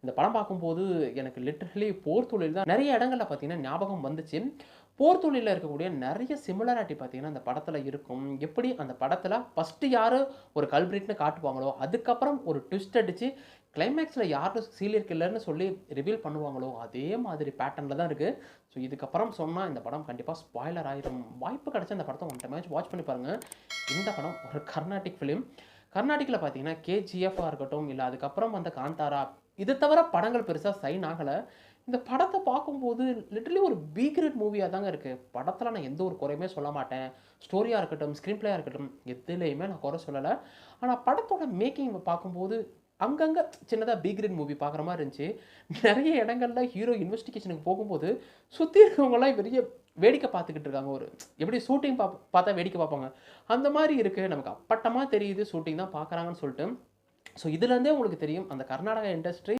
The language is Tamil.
இந்த படம் பார்க்கும்போது எனக்கு லிட்டரலி போர் தொழில் தான் நிறைய இடங்கள்ல பார்த்தீங்கன்னா ஞாபகம் வந்துச்சு. போர் தொழில்ல இருக்கக்கூடிய நிறைய சிமிலாரிட்டி பார்த்தீங்கன்னா, அந்த படத்துல இருக்கும். எப்படி அந்த படத்துல ஃபர்ஸ்ட்டு யாரு ஒரு கல்பிரிட்ன்னு காட்டுவாங்களோ, அதுக்கப்புறம் ஒரு ட்விஸ்ட் அடிச்சு கிளைமேக்ஸ்ல யாரு சீரியல் கில்லர்ன்னு சொல்லி ரிவீல் பண்ணுவாங்களோ, அதே மாதிரி பேட்டர்ன்ல தான் இருக்கு. ஸோ இதுக்கப்புறம் சொன்னா இந்த படம் கண்டிப்பா ஸ்பாய்லர் ஆயிரும். வாய்ப்பு கிடைச்சா இந்த படத்த ஒன் டைமாச்சும் வாட்ச் பண்ணி பாருங்க. இந்த படம் ஒரு கர்நாடிக் ஃபிலிம். கர்நாடிக்ல பார்த்தீங்கன்னா, கேஜிஎஃப்பா இருக்கட்டும், இல்ல அதுக்கப்புறம் வந்த காந்தாரா, இது தவிர படங்கள் பெருசா சைன் ஆகல. இந்த படத்த பார்க்கும்போது லிட்டரலி ஒரு பி கிரேட் மூவியா தாங்க இருக்கு. படத்துல நான் எந்த ஒரு குறையுமே சொல்ல மாட்டேன். ஸ்டோரியா இருக்கட்டும், ஸ்க்ரீன் பிளேயா இருக்கட்டும், எதுலயுமே நான் குறை சொல்லல. ஆனா படத்தோட மேக்கிங் பார்க்கும்போது அங்கங்க சின்னதா பி கிரேட் மூவி பார்க்குற மாரி இருந்துச்சு. நெறைய இடங்கள்ல ஹீரோ இன்வெஸ்டிகேஷனுக்கு போகும்போது, சுத்தி இருக்கவங்கலாம் பெரிய வேடிக்கை பார்த்துக்கிட்டு இருக்காங்க. ஒரு எப்படி ஷூட்டிங் பார்த்தா வேடிக்கை பார்ப்பாங்க. அந்த மாரி இருக்கு. நமக்கு அப்பட்டமா தெரியுது ஷூட்டிங் தான் பார்க்குறாங்கன்னு சொல்ட்டு. ஸோ இதுலேருந்தே உங்களுக்கு தெரியும் அந்த கர்நாடகா இண்டஸ்ட்ரி